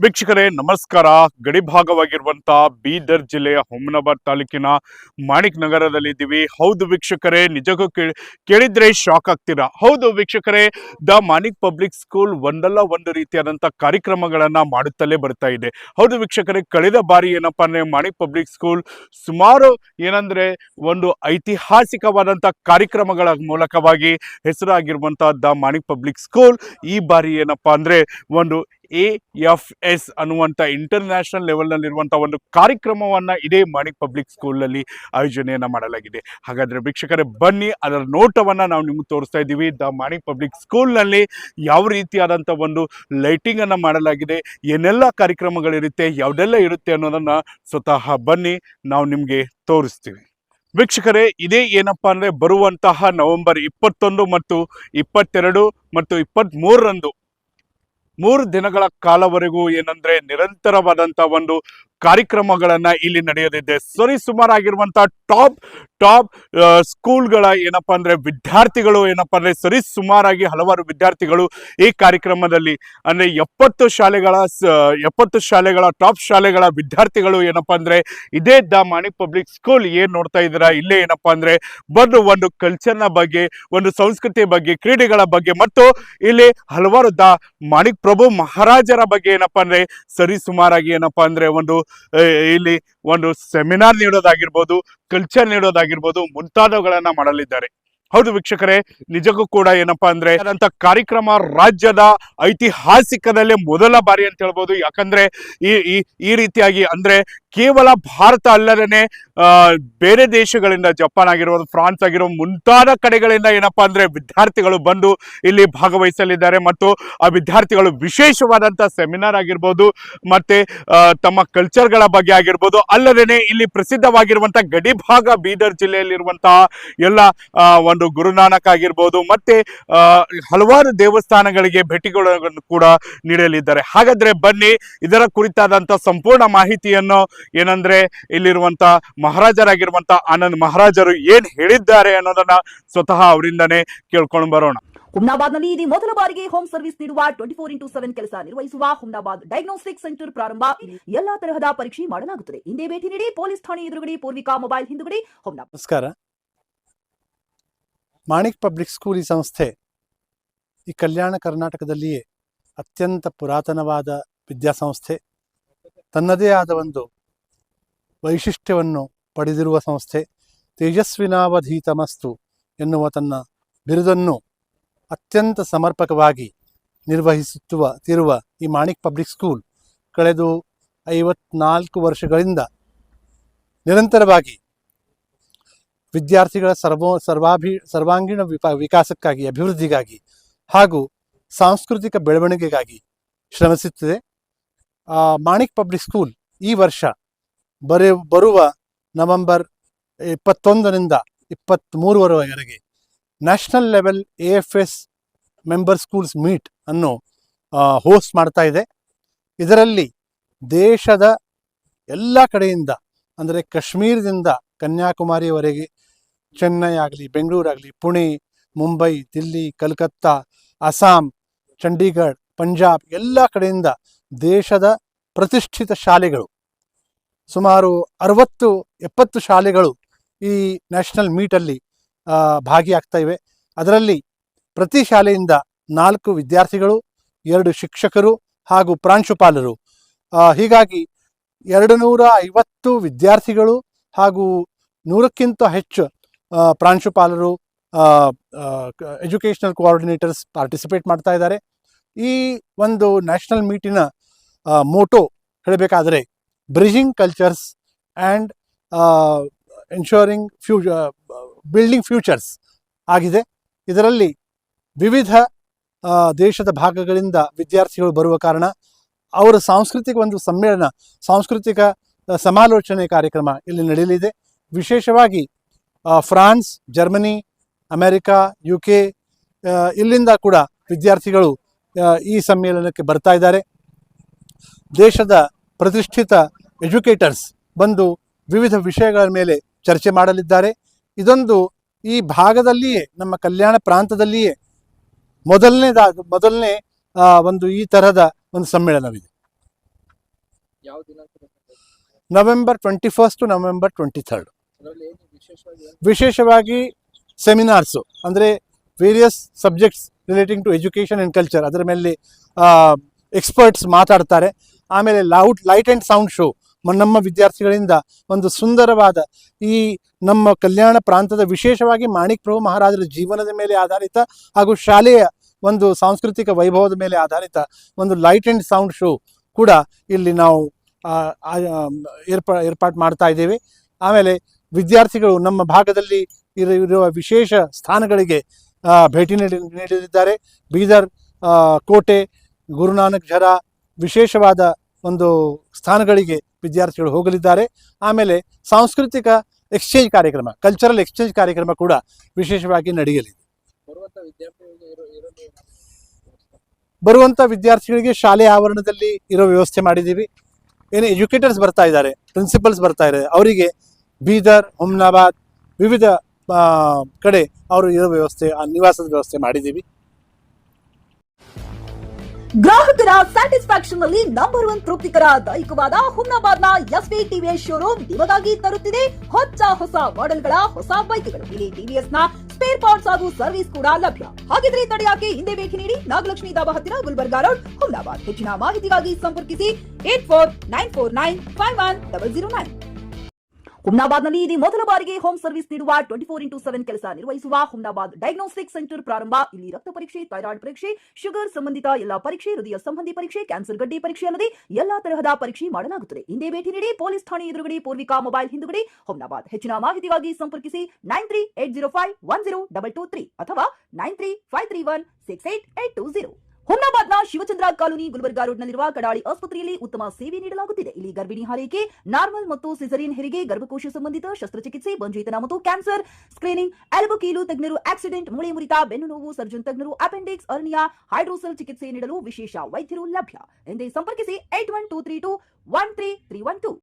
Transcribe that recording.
ವೀಕ್ಷಕರೇ ನಮಸ್ಕಾರ. ಗಡಿ ಭಾಗವಾಗಿರುವಂತಹ ಬೀದರ್ ಜಿಲ್ಲೆಯ ಹುಮನಾಬಾದ್ ತಾಲೂಕಿನ ಮಾಣಿಕ್ ನಗರದಲ್ಲಿದ್ದೀವಿ. ಹೌದು ವೀಕ್ಷಕರೇ, ನಿಜಕ್ಕೂ ಕೇಳಿದ್ರೆ ಶಾಕ್ ಆಗ್ತೀರಾ. ಹೌದು ವೀಕ್ಷಕರೇ, ದ ಮಾಣಿಕ್ ಪಬ್ಲಿಕ್ ಸ್ಕೂಲ್ ಒಂದಲ್ಲ ಒಂದು ರೀತಿಯಾದಂತಹ ಕಾರ್ಯಕ್ರಮಗಳನ್ನ ಮಾಡುತ್ತಲೇ ಬರ್ತಾ ಇದೆ. ಹೌದು ವೀಕ್ಷಕರೇ, ಕಳೆದ ಬಾರಿ ಏನಪ್ಪಾ ಅಂದ್ರೆ ಮಾಣಿಕ್ ಪಬ್ಲಿಕ್ ಸ್ಕೂಲ್ ಸುಮಾರು ಏನಂದ್ರೆ ಒಂದು ಐತಿಹಾಸಿಕವಾದಂತಹ ಕಾರ್ಯಕ್ರಮಗಳ ಮೂಲಕವಾಗಿ ಹೆಸರಾಗಿರುವಂತಹ ದ ಮಾಣಿಕ್ ಪಬ್ಲಿಕ್ ಸ್ಕೂಲ್ ಈ ಬಾರಿ ಏನಪ್ಪಾ ಅಂದ್ರೆ ಒಂದು AFS ಅನ್ನುವಂಥ ಇಂಟರ್ನ್ಯಾಷನಲ್ ಲೆವೆಲ್ನಲ್ಲಿರುವಂಥ ಒಂದು ಕಾರ್ಯಕ್ರಮವನ್ನು ಇದೇ ಮಾಣಿಕ್ ಪಬ್ಲಿಕ್ ಸ್ಕೂಲಲ್ಲಿ ಆಯೋಜನೆಯನ್ನು ಮಾಡಲಾಗಿದೆ. ಹಾಗಾದರೆ ವೀಕ್ಷಕರೇ ಬನ್ನಿ, ಅದರ ನೋಟವನ್ನು ನಾವು ನಿಮಗೆ ತೋರಿಸ್ತಾ ಇದ್ದೀವಿ. ದ ಮಾಣಿಕ್ ಪಬ್ಲಿಕ್ ಸ್ಕೂಲ್ನಲ್ಲಿ ಯಾವ ರೀತಿಯಾದಂಥ ಒಂದು ಲೈಟಿಂಗನ್ನು ಮಾಡಲಾಗಿದೆ, ಏನೆಲ್ಲ ಕಾರ್ಯಕ್ರಮಗಳಿರುತ್ತೆ, ಯಾವುದೆಲ್ಲ ಇರುತ್ತೆ ಅನ್ನೋದನ್ನು ಸ್ವತಃ ಬನ್ನಿ ನಾವು ನಿಮಗೆ ತೋರಿಸ್ತೀವಿ. ವೀಕ್ಷಕರೇ, ಇದೇ ಏನಪ್ಪಾ ಅಂದರೆ ಬರುವಂತಹ ನವೆಂಬರ್ 21 ಮತ್ತು 22 ಮತ್ತು 23ರಂದು 3 ದಿನಗಳ ಕಾಲವರೆಗೂ ಏನಂದ್ರೆ ನಿರಂತರವಾದಂಥ ಒಂದು ಕಾರ್ಯಕ್ರಮಗಳನ್ನ ಇಲ್ಲಿ ನಡೆಯೋದಿದೆ. ಸರಿಸುಮಾರಾಗಿರುವಂತಹ ಟಾಪ್ ಸ್ಕೂಲ್ಗಳ ಏನಪ್ಪಾ ಅಂದ್ರೆ ವಿದ್ಯಾರ್ಥಿಗಳು ಏನಪ್ಪಾ ಅಂದ್ರೆ ಸರಿಸುಮಾರಾಗಿ ಹಲವಾರು ವಿದ್ಯಾರ್ಥಿಗಳು ಈ ಕಾರ್ಯಕ್ರಮದಲ್ಲಿ ಅಂದ್ರೆ 70 ಶಾಲೆಗಳ ಟಾಪ್ ಶಾಲೆಗಳ ವಿದ್ಯಾರ್ಥಿಗಳು ಏನಪ್ಪಾ ಅಂದ್ರೆ ಇದೇ ದ ಮಾಣಿಕ್ ಪಬ್ಲಿಕ್ ಸ್ಕೂಲ್ ಏನ್ ನೋಡ್ತಾ ಇದ್ದೀರಾ, ಇಲ್ಲೇ ಏನಪ್ಪಾ ಅಂದ್ರೆ ಬಂದು ಒಂದು ಕಲ್ಚರ್ನ ಬಗ್ಗೆ, ಒಂದು ಸಂಸ್ಕೃತಿ ಬಗ್ಗೆ, ಕ್ರೀಡೆಗಳ ಬಗ್ಗೆ ಮತ್ತು ಇಲ್ಲಿ ಹಲವಾರು ದ ಮಾಣಿಕ್ ಪ್ರಭು ಮಹಾರಾಜರ ಬಗ್ಗೆ ಏನಪ್ಪಾ ಅಂದ್ರೆ ಸರಿಸುಮಾರಾಗಿ ಏನಪ್ಪಾ ಅಂದ್ರೆ ಇಲ್ಲಿ ಒಂದು ಸೆಮಿನಾರ್ ನೀಡೋದಾಗಿರ್ಬೋದು, ಕಲ್ಚರ್ ನೀಡೋದಾಗಿರ್ಬೋದು ಮುಂತಾದವುಗಳನ್ನ ಮಾಡಲಿದ್ದಾರೆ. ಹೌದು ವೀಕ್ಷಕರೇ, ನಿಜಕ್ಕೂ ಕೂಡ ಏನಪ್ಪಾ ಅಂದ್ರೆ ಅಂತ ಕಾರ್ಯಕ್ರಮ ರಾಜ್ಯದ ಐತಿಹಾಸಿಕದಲ್ಲೇ ಮೊದಲ ಬಾರಿ ಅಂತ ಹೇಳ್ಬೋದು. ಯಾಕಂದ್ರೆ ಈ ರೀತಿಯಾಗಿ ಅಂದ್ರೆ ಕೇವಲ ಭಾರತ ಅಲ್ಲದೇನೆ ಬೇರೆ ದೇಶಗಳಿಂದ, ಜಪಾನ್ ಆಗಿರ್ಬೋದು, ಫ್ರಾನ್ಸ್ ಆಗಿರ್ಬೋದು, ಮುಂತಾದ ಕಡೆಗಳಿಂದ ಏನಪ್ಪಾ ಅಂದ್ರೆ ವಿದ್ಯಾರ್ಥಿಗಳು ಬಂದು ಇಲ್ಲಿ ಭಾಗವಹಿಸಲಿದ್ದಾರೆ. ಮತ್ತು ಆ ವಿದ್ಯಾರ್ಥಿಗಳು ವಿಶೇಷವಾದಂತಹ ಸೆಮಿನಾರ್ ಆಗಿರ್ಬೋದು, ಮತ್ತೆ ತಮ್ಮ ಕಲ್ಚರ್ಗಳ ಬಗ್ಗೆ ಆಗಿರ್ಬೋದು, ಅಲ್ಲದೇನೆ ಇಲ್ಲಿ ಪ್ರಸಿದ್ಧವಾಗಿರುವಂತಹ ಗಡಿಭಾಗ ಬೀದರ್ ಜಿಲ್ಲೆಯಲ್ಲಿರುವಂತಹ ಎಲ್ಲ ಒಂದು ಗುರುನಾನಕ್ ಆಗಿರ್ಬೋದು, ಮತ್ತೆ ಹಲವಾರು ದೇವಸ್ಥಾನಗಳಿಗೆ ಭೇಟಿಗಳನ್ನು ಕೂಡ ನೀಡಲಿದ್ದಾರೆ. ಹಾಗಾದ್ರೆ ಬನ್ನಿ, ಇದರ ಕುರಿತಾದಂತ ಸಂಪೂರ್ಣ ಮಾಹಿತಿಯನ್ನು ಏನಂದ್ರೆ ಇಲ್ಲಿರುವಂತ ಮಹಾರಾಜರಾಗಿರುವಂತ ಆನಂದ್ ಮಹಾರಾಜರು ಏನ್ ಹೇಳಿದ್ದಾರೆ ಅನ್ನೋದನ್ನ ಸ್ವತಃ ಅವರಿಂದನೇ ಕೇಳ್ಕೊಂಡು ಬರೋಣ. ಹುಮ್ನಾಬಾದ್ನಲ್ಲಿ ಇದು ಮೊದಲ ಬಾರಿಗೆ ಹೋಮ್ ಸರ್ವಿಸ್ ನೀಡುವ 24x7 ಕೆಲಸ ನಿರ್ವಹಿಸುವ ಹುಮ್ನಾಬಾದ್ ಡಯಾಗ್ನೋಸ್ಟಿಕ್ ಸೆಂಟರ್ ಪ್ರಾರಂಭ. ಎಲ್ಲಾ ತರಹದ ಪರೀಕ್ಷೆ ಮಾಡಲಾಗುತ್ತದೆ. ಹಿಂದೆ ಭೇಟಿ ನೀಡಿ. ಪೊಲೀಸ್ ಠಾಣೆ ಎದುರುಗಡೆ, ಪೂರ್ವಿಕಾ ಮೊಬೈಲ್ ಹಿಂದುಗಡೆ, ಹುಮ್ನಾಬಾದ್. ನಮಸ್ಕಾರ. ಮಾಣಿಕ್ ಪಬ್ಲಿಕ್ ಸ್ಕೂಲ್ ಈ ಸಂಸ್ಥೆ ಈ ಕಲ್ಯಾಣ ಕರ್ನಾಟಕದಲ್ಲಿಯೇ ಅತ್ಯಂತ ಪುರಾತನವಾದ ವಿದ್ಯಾಸಂಸ್ಥೆ. ತನ್ನದೇ ಆದ ಒಂದು ವೈಶಿಷ್ಟ್ಯವನ್ನು ಪಡೆದಿರುವ ಸಂಸ್ಥೆ. ತೇಜಸ್ವಿನಾವಧೀತಮಸ್ತು ಎನ್ನುವ ತನ್ನ ಬಿರುದನ್ನು ಅತ್ಯಂತ ಸಮರ್ಪಕವಾಗಿ ನಿರ್ವಹಿಸುತ್ತಿರುವ ಈ ಮಾಣಿಕ್ ಪಬ್ಲಿಕ್ ಸ್ಕೂಲ್ ಕಳೆದ 54 ವರ್ಷಗಳಿಂದ ನಿರಂತರವಾಗಿ ವಿದ್ಯಾರ್ಥಿಗಳ ಸರ್ವಾಂಗೀಣ ವಿಕಾಸಕ್ಕಾಗಿ, ಅಭಿವೃದ್ಧಿಗಾಗಿ ಹಾಗೂ ಸಾಂಸ್ಕೃತಿಕ ಬೆಳವಣಿಗೆಗಾಗಿ ಶ್ರಮಿಸುತ್ತಿದೆ. ಮಾಣಿಕ್ ಪಬ್ಲಿಕ್ ಸ್ಕೂಲ್ ಈ ವರ್ಷ ಬರುವ ನವೆಂಬರ್ 21ರಿಂದ 23ರವರೆಗೆ national level AFS member schools meet ಅನ್ನು ಹೋಸ್ಟ್ ಮಾಡ್ತಾ ಇದೆ. ಇದರಲ್ಲಿ ದೇಶದ ಎಲ್ಲ ಕಡೆಯಿಂದ ಅಂದರೆ ಕಾಶ್ಮೀರದಿಂದ ಕನ್ಯಾಕುಮಾರಿಯವರೆಗೆ, ಚೆನ್ನೈ ಆಗಲಿ, ಬೆಂಗಳೂರಾಗಲಿ, ಪುಣೆ, ಮುಂಬೈ, ದಿಲ್ಲಿ, ಕಲ್ಕತ್ತಾ, ಅಸ್ಸಾಂ, ಚಂಡೀಗಢ, ಪಂಜಾಬ್ ಎಲ್ಲ ಕಡೆಯಿಂದ ದೇಶದ ಪ್ರತಿಷ್ಠಿತ ಶಾಲೆಗಳು ಸುಮಾರು 60-70 ಶಾಲೆಗಳು ಈ ನ್ಯಾಷನಲ್ ಮೀಟಲ್ಲಿ ಭಾಗಿಯಾಗ್ತಾ ಇವೆ. ಅದರಲ್ಲಿ ಪ್ರತಿ ಶಾಲೆಯಿಂದ 4 ವಿದ್ಯಾರ್ಥಿಗಳು, 2 ಶಿಕ್ಷಕರು ಹಾಗೂ ಪ್ರಾಂಶುಪಾಲರು, ಹೀಗಾಗಿ 250 ವಿದ್ಯಾರ್ಥಿಗಳು ಹಾಗೂ 100ಕ್ಕಿಂತ ಹೆಚ್ಚು ಪ್ರಾಂಶುಪಾಲರು, ಎಜುಕೇಷನಲ್ ಕೋಆರ್ಡಿನೇಟರ್ಸ್ ಪಾರ್ಟಿಸಿಪೇಟ್ ಮಾಡ್ತಾ ಇದ್ದಾರೆ. ಈ ಒಂದು ನ್ಯಾಷನಲ್ ಮೀಟಿನ ಮೋಟೋ ಹೇಳಬೇಕಾದರೆ bridging cultures and ensuring building futures ಆಗಿದೆ. ಇದರಲ್ಲಿ ವಿವಿಧ ದೇಶದ ಭಾಗಗಳಿಂದ ವಿದ್ಯಾರ್ಥಿಗಳು ಬರುವ ಕಾರಣ ಅವರ ಸಾಂಸ್ಕೃತಿಕ ಒಂದು ಸಮ್ಮೇಳನ, ಸಾಂಸ್ಕೃತಿಕ ಸಮಾಲೋಚನೆ ಕಾರ್ಯಕ್ರಮ ಇಲ್ಲಿ ನಡೆಯಲಿದೆ. ವಿಶೇಷವಾಗಿ ಫ್ರಾನ್ಸ್, ಜರ್ಮನಿ, ಅಮೆರಿಕ, UK ಇಲ್ಲಿಂದ ಕೂಡ ವಿದ್ಯಾರ್ಥಿಗಳು ಈ ಸಮ್ಮೇಳನಕ್ಕೆ ಬರ್ತಾ ಇದ್ದಾರೆ. ದೇಶದ ಪ್ರತಿಷ್ಠಿತ ಎಜುಕೇಟರ್ಸ್ ಬಂದು ವಿವಿಧ ವಿಷಯಗಳ ಮೇಲೆ ಚರ್ಚೆ ಮಾಡಲಿದ್ದಾರೆ. ಇದೊಂದು ಈ ಭಾಗದಲ್ಲಿಯೇ, ನಮ್ಮ ಕಲ್ಯಾಣ ಪ್ರಾಂತದಲ್ಲಿಯೇ ಮೊದಲನೇ ಒಂದು ಈ ತರಹದ ಒಂದು ಸಮ್ಮೇಳನವಿದೆ. ಯಾವ ದಿನಾಂಕ ನವೆಂಬರ್ 21 ಟು ನವೆಂಬರ್ 23. ಅದರಲ್ಲಿ ಏನು ವಿಶೇಷವಾಗಿ ವಿಶೇಷವಾಗಿ ಸೆಮಿನಾರ್ಸು ಅಂದರೆ various subjects relating to education and culture ಅದರ ಮೇಲೆ ಎಕ್ಸ್ಪರ್ಟ್ಸ್ ಮಾತಾಡ್ತಾರೆ. ಆಮೇಲೆ ಲೈಟ್ ಆ್ಯಂಡ್ ಸೌಂಡ್ ಶೋ ನಮ್ಮ ವಿದ್ಯಾರ್ಥಿಗಳಿಂದ ಒಂದು ಸುಂದರವಾದ ಈ ನಮ್ಮ ಕಲ್ಯಾಣ ಪ್ರಾಂತದ ವಿಶೇಷವಾಗಿ ಮಾಣಿಕ್ ಪ್ರಭು ಮಹಾರಾಜರ ಜೀವನದ ಮೇಲೆ ಆಧಾರಿತ ಹಾಗೂ ಶಾಲೆಯ ಒಂದು ಸಾಂಸ್ಕೃತಿಕ ವೈಭವದ ಮೇಲೆ ಆಧಾರಿತ ಒಂದು ಲೈಟ್ ಆ್ಯಂಡ್ ಸೌಂಡ್ ಶೋ ಕೂಡ ಇಲ್ಲಿ ನಾವು ಏರ್ಪಾಡು ಮಾಡ್ತಾ ಇದ್ದೇವೆ. ಆಮೇಲೆ ವಿದ್ಯಾರ್ಥಿಗಳು ನಮ್ಮ ಭಾಗದಲ್ಲಿ ಇರುವ ವಿಶೇಷ ಸ್ಥಾನಗಳಿಗೆ ಭೇಟಿ ನೀಡಲಿದ್ದಾರೆ. ಬೀದರ್ ಕೋಟೆ, ಗುರುನಾನಕ್ ಝರಾ ವಿಶೇಷವಾದ ಒಂದು ಸ್ಥಾನಗಳಿಗೆ ವಿದ್ಯಾರ್ಥಿಗಳು ಹೋಗಲಿದ್ದಾರೆ. ಆಮೇಲೆ ಸಾಂಸ್ಕೃತಿಕ ಎಕ್ಸ್ಚೇಂಜ್ ಕಾರ್ಯಕ್ರಮ, ಕಲ್ಚರಲ್ ಎಕ್ಸ್ಚೇಂಜ್ ಕಾರ್ಯಕ್ರಮ ಕೂಡ ವಿಶೇಷವಾಗಿ ನಡೆಯಲಿದೆ. ಬರುವಂತ ವಿದ್ಯಾರ್ಥಿಗಳಿಗೆ ಬರುವಂಥ ವಿದ್ಯಾರ್ಥಿಗಳಿಗೆ ಶಾಲೆ ಆವರಣದಲ್ಲಿ ಇರೋ ವ್ಯವಸ್ಥೆ ಮಾಡಿದ್ದೀವಿ. ಏನು ಎಜುಕೇಟರ್ಸ್ ಬರ್ತಾ ಇದ್ದಾರೆ, ಪ್ರಿನ್ಸಿಪಲ್ಸ್ ಬರ್ತಾ ಇದ್ದಾರೆ, ಅವರಿಗೆ ಬೀದರ್, ಹುಮ್ನಾಬಾದ್ ವಿವಿಧ ಕಡೆ ಅವರು ಇರೋ ವ್ಯವಸ್ಥೆ, ನಿವಾಸದ ವ್ಯವಸ್ಥೆ ಮಾಡಿದ್ದೀವಿ. ಗ್ರಾಹಕರ ಸ್ಯಾಟಿಸ್ಫ್ಯಾಕ್ಷನ್ ನಲ್ಲಿ ನಂಬರ್ 1 ತೃಪ್ತಿಕರ ದೈಹಿಕವಾದ ಹುಮ್ನಾಬಾದ್ನ ಎಸ್ವಿ ಟಿವಿಎಸ್ ಶೋರೂಮ್ ನಿಮಗಾಗಿ ತರುತ್ತಿದೆ ಹೊಸ ಮಾಡೆಲ್ಗಳ ಹೊಸ ಬೈಕ್ಗಳು. ಇಲ್ಲಿ ಟಿವಿಎಸ್ ನ ಸ್ಪೇರ್ ಪಾರ್ಟ್ಸ್ ಹಾಗೂ ಸರ್ವಿಸ್ ಕೂಡ ಲಭ್ಯ. ಹಾಗಿದ್ರೆ ತಡೆಯಾಕೆ ಹಿಂದೆ ಭೇಟಿ ನೀಡಿ ನಾಗಲಕ್ಷ್ಮಿ ಧಾಬಾ ಹತ್ತಿರ ಗುಲ್ಬರ್ಗಾ ರೋಡ್, ಹುಮ್ನಾಬಾದ್. ಹೆಚ್ಚಿನ ಮಾಹಿತಿಗಾಗಿ ಸಂಪರ್ಕಿಸಿ 8494951009. ಹುಮ್ನಾಬಾದ್ನಲ್ಲಿ ಇದು ಮೊದಲ ಬಾರಿಗೆ ಹೋಮ್ ಸರ್ವಿಸ್ ನೀಡುವ 24x7 ಕೆಲಸ ನಿರ್ವಹಿಸುವ ಹುಮ್ನಾಬಾದ್ ಡಯಾಗ್ನೋಸ್ಟಿಕ್ ಸೆಂಟರ್ ಪ್ರಾರಂಭ. ಇಲ್ಲಿ ರಕ್ತ ಪರೀಕ್ಷೆ, ಥೈರಾಯ್ಡ್ ಪರೀಕ್ಷೆ, ಶುಗರ್ ಸಂಬಂಧಿತ ಎಲ್ಲಾ ಪರೀಕ್ಷೆ, ಹೃದಯ ಸಂಬಂಧಿ ಪರೀಕ್ಷೆ, ಕ್ಯಾನ್ಸರ್ ಗಡ್ಡೆ ಪರೀಕ್ಷೆ ಅಲ್ಲದೆ ಎಲ್ಲಾ ತರಹದ ಪರೀಕ್ಷೆ ಮಾಡಲಾಗುತ್ತದೆ. ಹಿಂದೆ ಭೇಟಿ ನೀಡಿ, ಪೊಲೀಸ್ ಠಾಣೆ ಎದುರುಗಡೆ, ಪೂರ್ವಿಕಾ ಮೊಬೈಲ್ ಹಿಂದುಗಡೆ, ಹುಮ್ನಾಬಾದ್. ಹೆಚ್ಚಿನ ಮಾಹಿತಿಗಾಗಿ ಸಂಪರ್ಕಿಸಿ 9380510223 ಅಥವಾ 9353168820. ಹುಮ್ನಾಬಾದ್ನ ಶಿವಚಂದ್ರ ಕಾಲೋನಿ, ಗುಲ್ಬರ್ಗಾ ರೋಡ್ನಲ್ಲಿರುವ ಕಡಾಳಿ ಆಸ್ಪತ್ರೆಯಲ್ಲಿ ಉತ್ತಮ ಸೇವೆ ನೀಡಲಾಗುತ್ತಿದೆ. ಇಲ್ಲಿ ಗರ್ಭಿಣಿ ಹಾರೈಕೆ, ನಾರ್ಮಲ್ ಮತ್ತು ಸಿಸರಿಯನ್ ಹೆರಿಗೆ, ಗರ್ಭಕೋಶ ಸಂಬಂಧಿತ ಶಸ್ತ್ರಚಿಕಿತ್ಸೆ, ಬಂಜೇತನ ಮತ್ತು ಕ್ಯಾನ್ಸರ್ ಸ್ಕ್ರೀನಿಂಗ್, ಎಲ್ಬೋ ಕೀಲು ತಜ್ಞರು, ಆಕ್ಸಿಡೆಂಟ್, ಮೂಳೆ ಮುರಿತ, ಬೆನ್ನು ನೋವು ಸರ್ಜನ್ ತಜ್ಞರು, ಅಪೆಂಡಿಕ್ಸ್, ಅರ್ನಿಯಾ, ಹೈಡ್ರೋಸೆಲ್ ಚಿಕಿತ್ಸೆ ನೀಡಲು ವಿಶೇಷ ವೈದ್ಯರು ಲಭ್ಯ. ಎಂದೇ ಸಂಪರ್ಕಿಸಿ 8123213312.